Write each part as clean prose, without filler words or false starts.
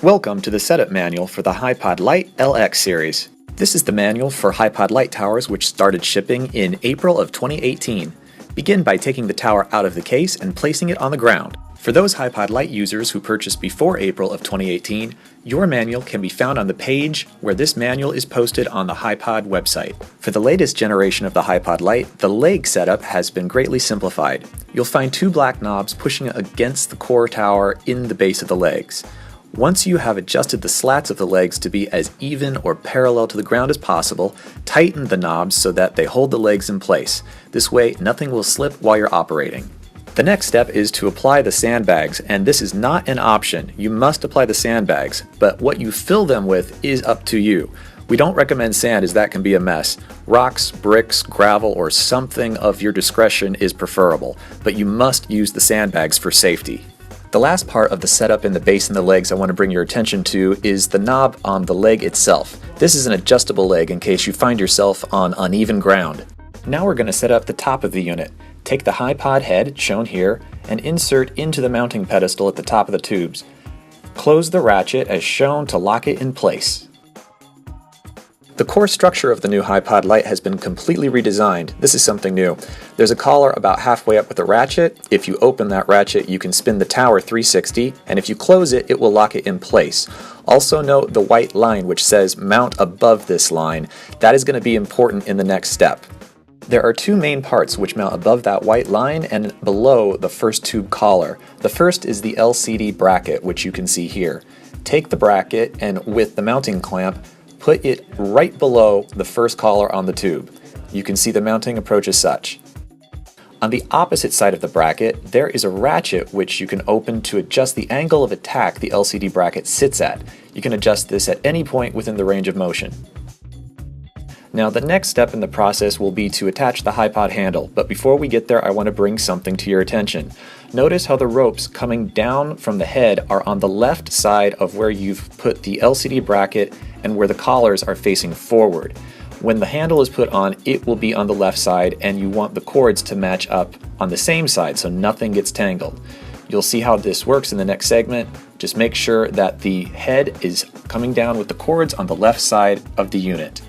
Welcome to the setup manual for the HiPod Lite LX series. This is the manual for HiPod Lite towers which started shipping in April of 2018. Begin by taking the tower out of the case and placing it on the ground. For those HiPod Lite users who purchased before April of 2018, your manual can be found on the page where this manual is posted on the HiPod website. For the latest generation of the HiPod Lite, the leg setup has been greatly simplified. You'll find two black knobs pushing against the core tower in the base of the legs. Once you have adjusted the slats of the legs to be as even or parallel to the ground as possible, tighten the knobs so that they hold the legs in place. This way, nothing will slip while you're operating. The next step is to apply the sandbags, and this is not an option. You must apply the sandbags, but what you fill them with is up to you. We don't recommend sand as that can be a mess. Rocks, bricks, gravel, or something of your discretion is preferable, but you must use the sandbags for safety. The last part of the setup in the base and the legs I want to bring your attention to is the knob on the leg itself. This is an adjustable leg in case you find yourself on uneven ground. Now we're going to set up the top of the unit. Take the HiPod head, shown here, and insert into the mounting pedestal at the top of the tubes. Close the ratchet as shown to lock it in place. The core structure of the new HiPod Lite has been completely redesigned. This is something new. There's a collar about halfway up with a ratchet. If you open that ratchet, you can spin the tower 360, and if you close it, it will lock it in place. Also note the white line which says mount above this line. That is going to be important in the next step. There are two main parts which mount above that white line and below the first tube collar. The first is the LCD bracket, which you can see here. Take the bracket and with the mounting clamp, put it right below the first collar on the tube. You can see the mounting approach as such. On the opposite side of the bracket, there is a ratchet which you can open to adjust the angle of attack the LCD bracket sits at. You can adjust this at any point within the range of motion. Now the next step in the process will be to attach the HiPod handle, but before we get there I want to bring something to your attention. Notice how the ropes coming down from the head are on the left side of where you've put the LCD bracket and where the collars are facing forward. When the handle is put on, it will be on the left side and you want the cords to match up on the same side so nothing gets tangled. You'll see how this works in the next segment. Just make sure that the head is coming down with the cords on the left side of the unit.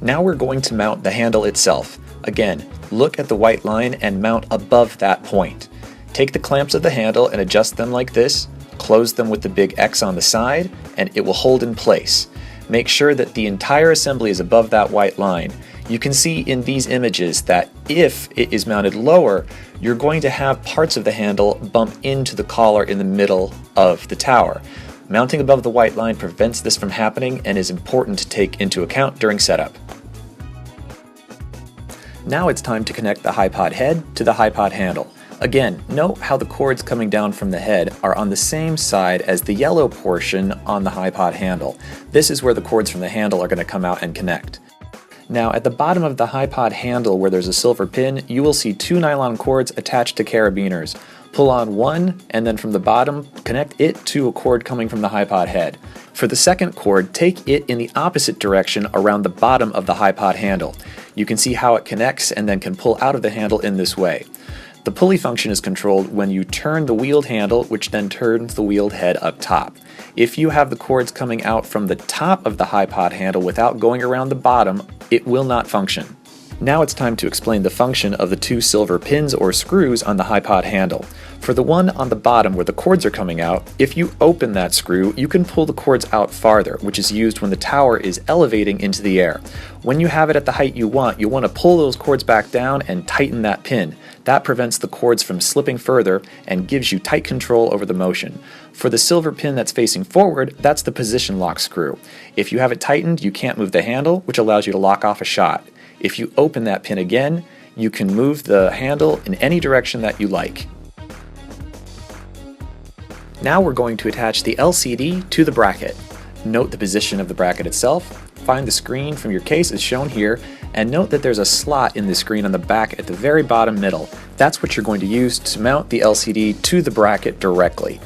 Now we're going to mount the handle itself. Again, look at the white line and mount above that point. Take the clamps of the handle and adjust them like this, close them with the big X on the side, and it will hold in place. Make sure that the entire assembly is above that white line. You can see in these images that if it is mounted lower, you're going to have parts of the handle bump into the collar in the middle of the tower. Mounting above the white line prevents this from happening and is important to take into account during setup. Now it's time to connect the HiPod head to the HiPod handle. Again, note how the cords coming down from the head are on the same side as the yellow portion on the HiPod handle. This is where the cords from the handle are going to come out and connect. Now at the bottom of the HiPod handle where there's a silver pin, you will see two nylon cords attached to carabiners. Pull on one and then from the bottom, connect it to a cord coming from the HiPod head. For the second cord, take it in the opposite direction around the bottom of the HiPod handle. You can see how it connects and then can pull out of the handle in this way. The pulley function is controlled when you turn the wheeled handle, which then turns the wheeled head up top. If you have the cords coming out from the top of the HiPod handle without going around the bottom, it will not function. Now it's time to explain the function of the two silver pins or screws on the HiPod handle. For the one on the bottom where the cords are coming out, if you open that screw, you can pull the cords out farther, which is used when the tower is elevating into the air. When you have it at the height you want to pull those cords back down and tighten that pin. That prevents the cords from slipping further and gives you tight control over the motion. For the silver pin that's facing forward, that's the position lock screw. If you have it tightened, you can't move the handle, which allows you to lock off a shot. If you open that pin again, you can move the handle in any direction that you like. Now we're going to attach the LCD to the bracket. Note the position of the bracket itself, find the screen from your case as shown here, and note that there's a slot in the screen on the back at the very bottom middle. That's what you're going to use to mount the LCD to the bracket directly.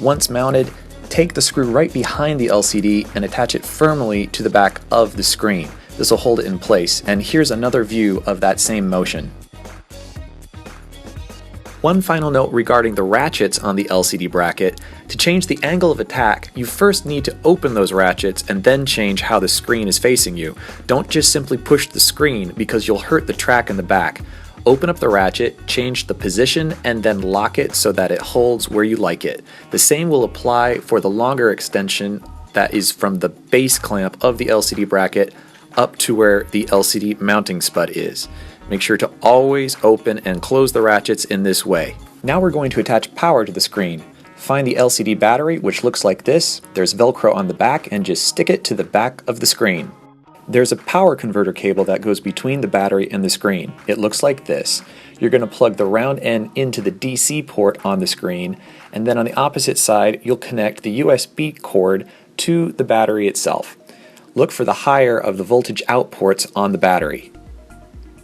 Once mounted, take the screw right behind the LCD and attach it firmly to the back of the screen. This will hold it in place, and here's another view of that same motion. One final note regarding the ratchets on the LCD bracket. To change the angle of attack, you first need to open those ratchets and then change how the screen is facing you. Don't just simply push the screen because you'll hurt the track in the back. Open up the ratchet, change the position, and then lock it so that it holds where you like it. The same will apply for the longer extension that is from the base clamp of the LCD bracket up to where the LCD mounting spud is. Make sure to always open and close the ratchets in this way. Now we're going to attach power to the screen. Find the LCD battery, which looks like this. There's Velcro on the back, and just stick it to the back of the screen. There's a power converter cable that goes between the battery and the screen. It looks like this. You're going to plug the round end into the DC port on the screen, and then on the opposite side you'll connect the USB cord to the battery itself. Look for the higher of the voltage out ports on the battery.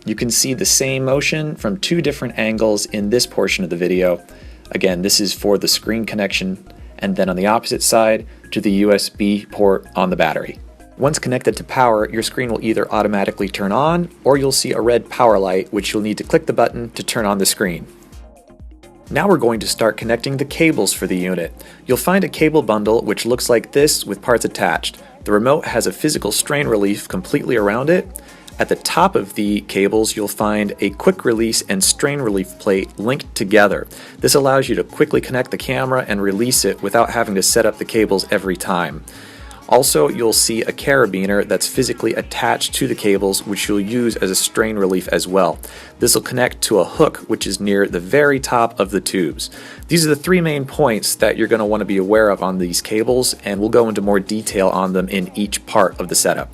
You can see the same motion from two different angles in this portion of the video. Again, this is for the screen connection, and then on the opposite side to the USB port on the battery. Once connected to power, your screen will either automatically turn on, or you'll see a red power light, which you'll need to click the button to turn on the screen. Now we're going to start connecting the cables for the unit. You'll find a cable bundle which looks like this with parts attached. The remote has a physical strain relief completely around it. At the top of the cables, you'll find a quick release and strain relief plate linked together. This allows you to quickly connect the camera and release it without having to set up the cables every time. Also, you'll see a carabiner that's physically attached to the cables, which you'll use as a strain relief as well. This will connect to a hook which is near the very top of the tubes. These are the three main points that you're going to want to be aware of on these cables, and we'll go into more detail on them in each part of the setup.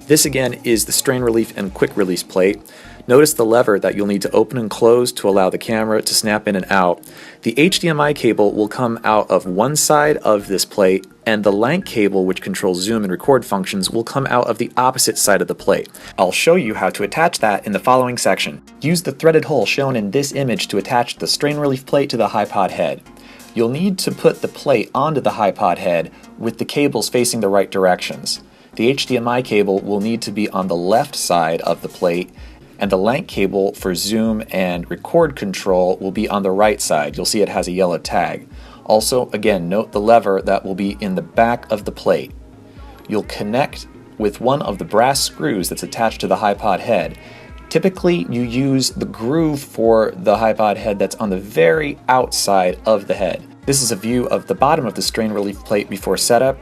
This again is the strain relief and quick release plate. Notice the lever that you'll need to open and close to allow the camera to snap in and out. The HDMI cable will come out of one side of this plate, and the LANC cable, which controls zoom and record functions, will come out of the opposite side of the plate. I'll show you how to attach that in the following section. Use the threaded hole shown in this image to attach the strain relief plate to the HiPod head. You'll need to put the plate onto the HiPod head with the cables facing the right directions. The HDMI cable will need to be on the left side of the plate, and the LANC cable for zoom and record control will be on the right side. You'll see it has a yellow tag. Also, again, note the lever that will be in the back of the plate. You'll connect with one of the brass screws that's attached to the HiPod head. Typically, you use the groove for the HiPod head that's on the very outside of the head. This is a view of the bottom of the strain relief plate before setup.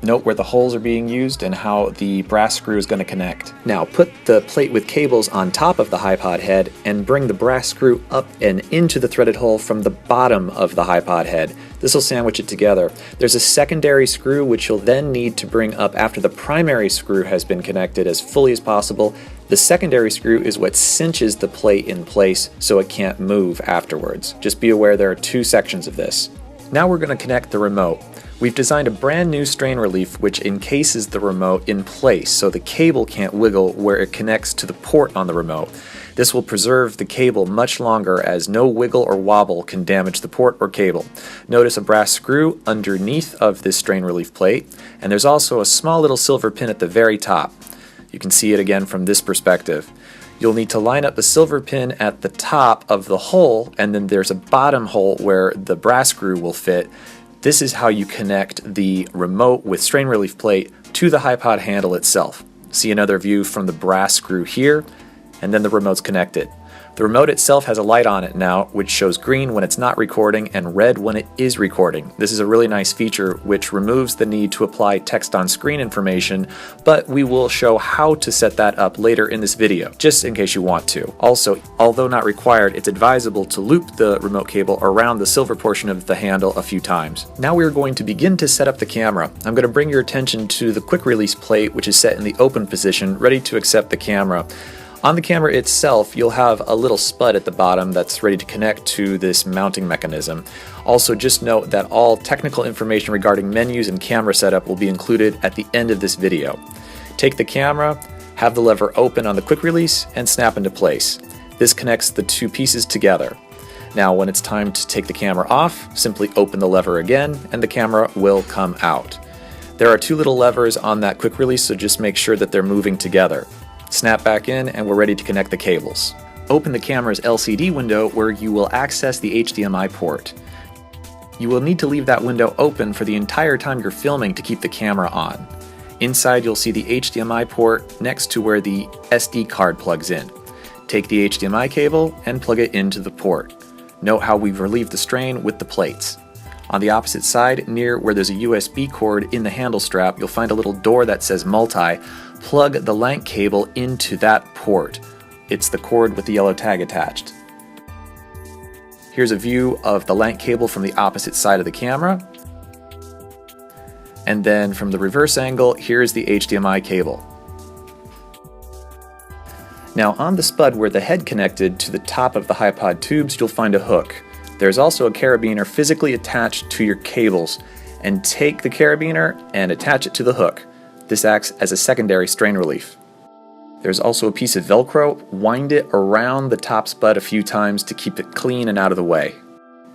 Note where the holes are being used and how the brass screw is going to connect. Now put the plate with cables on top of the HiPod head and bring the brass screw up and into the threaded hole from the bottom of the HiPod head. This will sandwich it together. There's a secondary screw which you'll then need to bring up after the primary screw has been connected as fully as possible. The secondary screw is what cinches the plate in place so it can't move afterwards. Just be aware there are two sections of this. Now we're going to connect the remote. We've designed a brand new strain relief which encases the remote in place so the cable can't wiggle where it connects to the port on the remote. This will preserve the cable much longer as no wiggle or wobble can damage the port or cable. Notice a brass screw underneath of this strain relief plate, and there's also a small little silver pin at the very top. You can see it again from this perspective. You'll need to line up the silver pin at the top of the hole, and then there's a bottom hole where the brass screw will fit. This is how you connect the remote with strain relief plate to the HiPod handle itself. See another view from the brass screw here, and then the remote's connected. The remote itself has a light on it now, which shows green when it's not recording and red when it is recording. This is a really nice feature which removes the need to apply text on screen information, but we will show how to set that up later in this video, just in case you want to. Also, although not required, it's advisable to loop the remote cable around the silver portion of the handle a few times. Now we are going to begin to set up the camera. I'm going to bring your attention to the quick release plate, which is set in the open position, ready to accept the camera. On the camera itself, you'll have a little spud at the bottom that's ready to connect to this mounting mechanism. Also, just note that all technical information regarding menus and camera setup will be included at the end of this video. Take the camera, have the lever open on the quick release, and snap into place. This connects the two pieces together. Now, when it's time to take the camera off, simply open the lever again, and the camera will come out. There are two little levers on that quick release, so just make sure that they're moving together. Snap back in and we're ready to connect the cables. Open the camera's LCD window where you will access the HDMI port. You will need to leave that window open for the entire time you're filming to keep the camera on. Inside you'll see the HDMI port next to where the SD card plugs in. Take the HDMI cable and plug it into the port. Note how we've relieved the strain with the plates. On the opposite side, near where there's a USB cord in the handle strap, you'll find a little door that says multi. Plug the LANC cable into that port. It's the cord with the yellow tag attached. Here's a view of the LANC cable from the opposite side of the camera. And then from the reverse angle, here's the HDMI cable. Now on the spud where the head connected to the top of the HiPod tubes, you'll find a hook. There's also a carabiner physically attached to your cables, and take the carabiner and attach it to the hook. This acts as a secondary strain relief. There's also a piece of Velcro. Wind it around the top spud a few times to keep it clean and out of the way.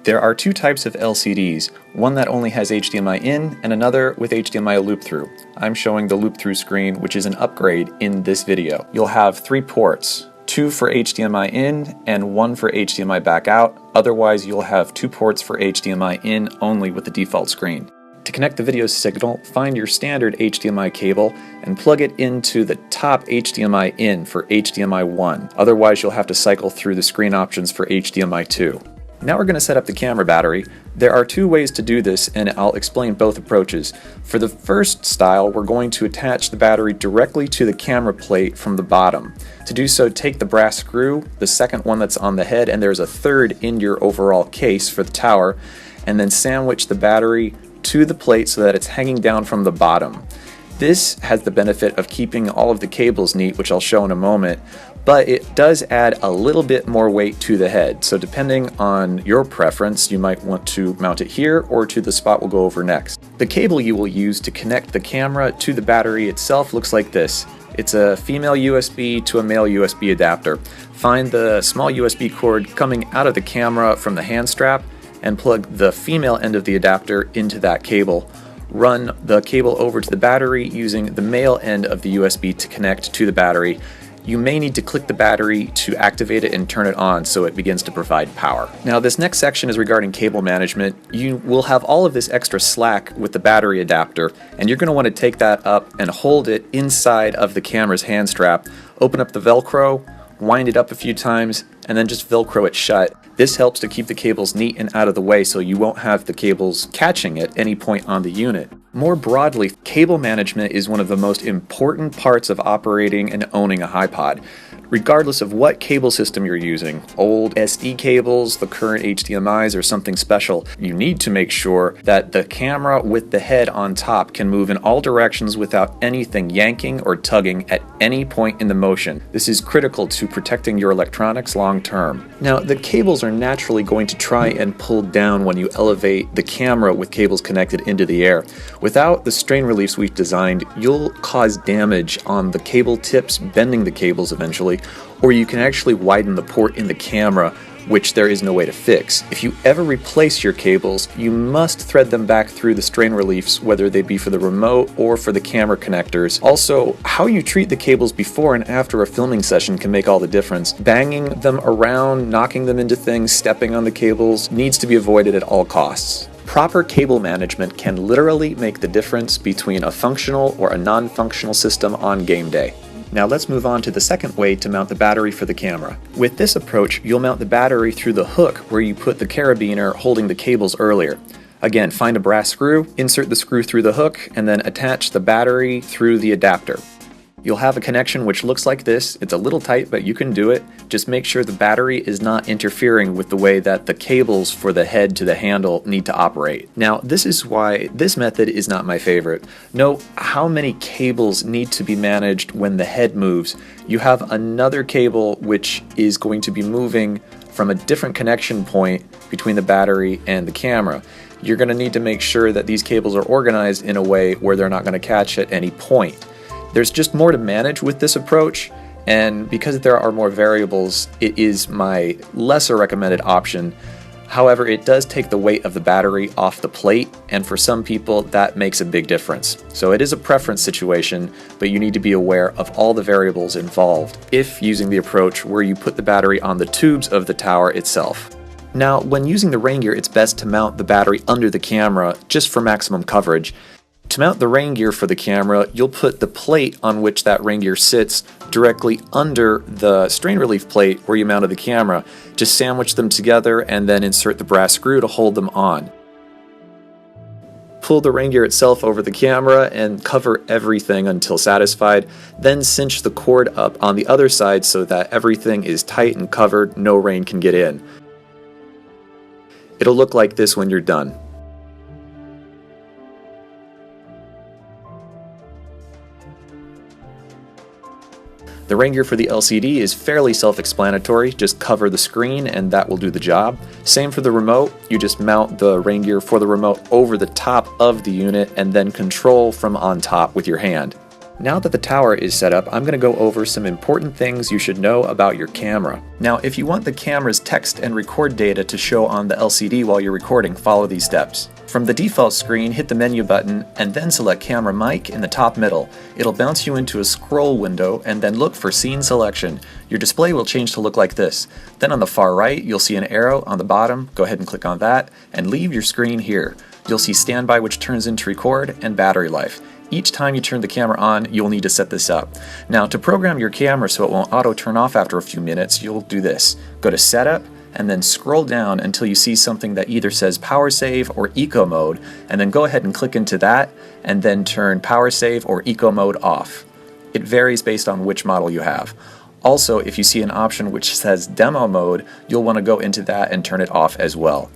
There are two types of LCDs, one that only has HDMI in and another with HDMI loop-through. I'm showing the loop-through screen, which is an upgrade in this video. You'll have 3 ports. 2 for HDMI in and 1 for HDMI back out. Otherwise, you'll have 2 ports for HDMI in only with the default screen. To connect the video signal, find your standard HDMI cable and plug it into the top HDMI in for HDMI 1. Otherwise, you'll have to cycle through the screen options for HDMI 2. Now we're going to set up the camera battery. There are 2 ways to do this, and I'll explain both approaches. For the first style, we're going to attach the battery directly to the camera plate from the bottom. To do so, take the brass screw, the second one that's on the head, and there's a third in your overall case for the tower, and then sandwich the battery to the plate so that it's hanging down from the bottom. This has the benefit of keeping all of the cables neat, which I'll show in a moment, but it does add a little bit more weight to the head. So depending on your preference, you might want to mount it here or to the spot we'll go over next. The cable you will use to connect the camera to the battery itself looks like this. It's a female USB to a male USB adapter. Find the small USB cord coming out of the camera from the hand strap and plug the female end of the adapter into that cable. Run the cable over to the battery using the male end of the USB to connect to the battery. You may need to click the battery to activate it and turn it on so it begins to provide power. Now this next section is regarding cable management. You will have all of this extra slack with the battery adapter, and you're going to want to take that up and hold it inside of the camera's hand strap. Open up the Velcro, wind it up a few times, and then just Velcro it shut. This helps to keep the cables neat and out of the way so you won't have the cables catching at any point on the unit. More broadly, cable management is one of the most important parts of operating and owning a HiPod. Regardless of what cable system you're using, old SD cables, the current HDMIs, or something special, you need to make sure that the camera with the head on top can move in all directions without anything yanking or tugging at any point in the motion. This is critical to protecting your electronics long term. Now, the cables are naturally going to try and pull down when you elevate the camera with cables connected into the air. Without the strain reliefs we've designed, you'll cause damage on the cable tips, bending the cables eventually, or you can actually widen the port in the camera, which there is no way to fix. If you ever replace your cables, you must thread them back through the strain reliefs, whether they be for the remote or for the camera connectors. Also, how you treat the cables before and after a filming session can make all the difference. Banging them around, knocking them into things, stepping on the cables needs to be avoided at all costs. Proper cable management can literally make the difference between a functional or a non-functional system on game day. Now let's move on to the second way to mount the battery for the camera. With this approach, you'll mount the battery through the hook where you put the carabiner holding the cables earlier. Again, find a brass screw, insert the screw through the hook, and then attach the battery through the adapter. You'll have a connection which looks like this. It's a little tight, but you can do it. Just make sure the battery is not interfering with the way that the cables for the head to the handle need to operate. Now, this is why this method is not my favorite. Note how many cables need to be managed when the head moves. You have another cable which is going to be moving from a different connection point between the battery and the camera. You're going to need to make sure that these cables are organized in a way where they're not going to catch at any point. There's just more to manage with this approach, and because there are more variables, it is my lesser recommended option. However, it does take the weight of the battery off the plate, and for some people that makes a big difference. So it is a preference situation, but you need to be aware of all the variables involved if using the approach where you put the battery on the tubes of the tower itself. Now, when using the rain gear, it's best to mount the battery under the camera just for maximum coverage. To mount the rain gear for the camera, you'll put the plate on which that rain gear sits directly under the strain relief plate where you mounted the camera. Just sandwich them together and then insert the brass screw to hold them on. Pull the rain gear itself over the camera and cover everything until satisfied. Then cinch the cord up on the other side so that everything is tight and covered, no rain can get in. It'll look like this when you're done. The rain gear for the LCD is fairly self-explanatory, just cover the screen and that will do the job. Same for the remote, you just mount the rain gear for the remote over the top of the unit and then control from on top with your hand. Now that the tower is set up, I'm going to go over some important things you should know about your camera. Now, if you want the camera's text and record data to show on the LCD while you're recording, follow these steps. From the default screen, hit the menu button and then select Camera Mic in the top middle. It'll bounce you into a scroll window and then look for Scene Selection. Your display will change to look like this. Then on the far right, you'll see an arrow on the bottom. Go ahead and click on that and leave your screen here. You'll see Standby, which turns into Record, and Battery Life. Each time you turn the camera on, you'll need to set this up. Now, to program your camera so it won't auto turn off after a few minutes, you'll do this. Go to Setup, and then scroll down until you see something that either says Power Save or Eco Mode, and then go ahead and click into that, and then turn Power Save or Eco Mode off. It varies based on which model you have. Also, if you see an option which says Demo Mode, you'll want to go into that and turn it off as well.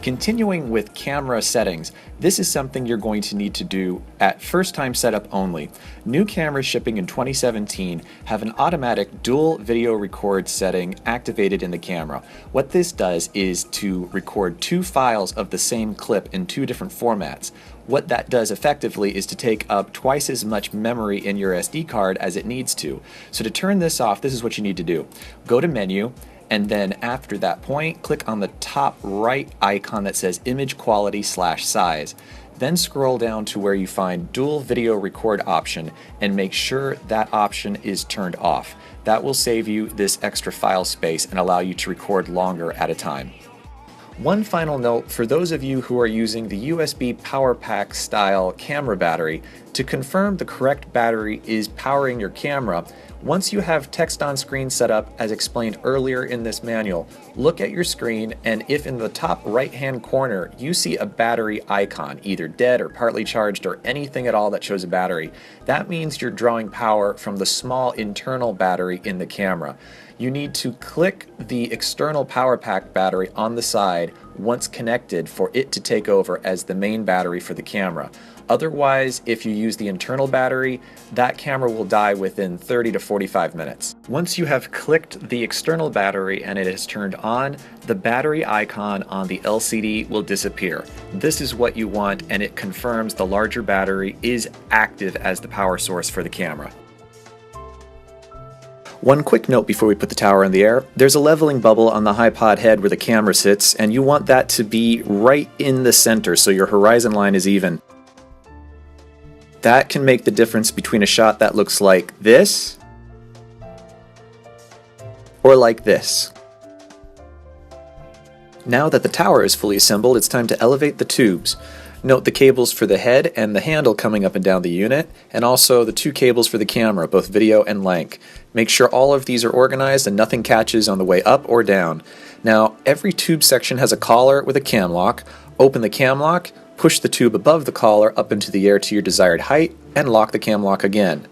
Continuing with camera settings, this is something you're going to need to do at first time setup only. New cameras shipping in 2017 have an automatic dual video record setting activated in the camera. What this does is to record two files of the same clip in two different formats. What that does effectively is to take up twice as much memory in your SD card as it needs to. So to turn this off, this is what you need to do. Go to Menu, and then after that point, click on the top right icon that says Image Quality/Size. Then scroll down to where you find Dual Video Record option and make sure that option is turned off. That will save you this extra file space and allow you to record longer at a time. One final note for those of you who are using the USB power pack style camera battery, to confirm the correct battery is powering your camera, once you have text on screen set up as explained earlier in this manual, look at your screen, and if in the top right hand corner you see a battery icon, either dead or partly charged or anything at all that shows a battery, that means you're drawing power from the small internal battery in the camera. You need to click the external power pack battery on the side once connected for it to take over as the main battery for the camera. Otherwise, if you use the internal battery, that camera will die within 30 to 45 minutes. Once you have clicked the external battery and it is turned on, the battery icon on the LCD will disappear. This is what you want, and it confirms the larger battery is active as the power source for the camera. One quick note before we put the tower in the air, there's a leveling bubble on the HiPod head where the camera sits, and you want that to be right in the center so your horizon line is even. That can make the difference between a shot that looks like this or like this. Now that the tower is fully assembled, it's time to elevate the tubes. Note the cables for the head and the handle coming up and down the unit, and also the two cables for the camera, both video and link. Make sure all of these are organized and nothing catches on the way up or down. Now, every tube section has a collar with a cam lock. Open the cam lock, push the tube above the collar up into the air to your desired height, and lock the cam lock again.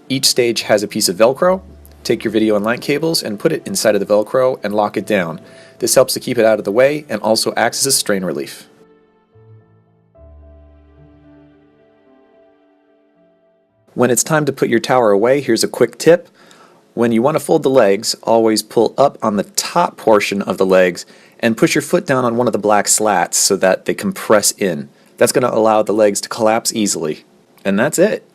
Each stage has a piece of Velcro. Take your video and link cables and put it inside of the Velcro and lock it down. This helps to keep it out of the way and also acts as a strain relief. When it's time to put your tower away, here's a quick tip. When you want to fold the legs, always pull up on the top portion of the legs and push your foot down on one of the black slats so that they compress in. That's going to allow the legs to collapse easily. And that's it.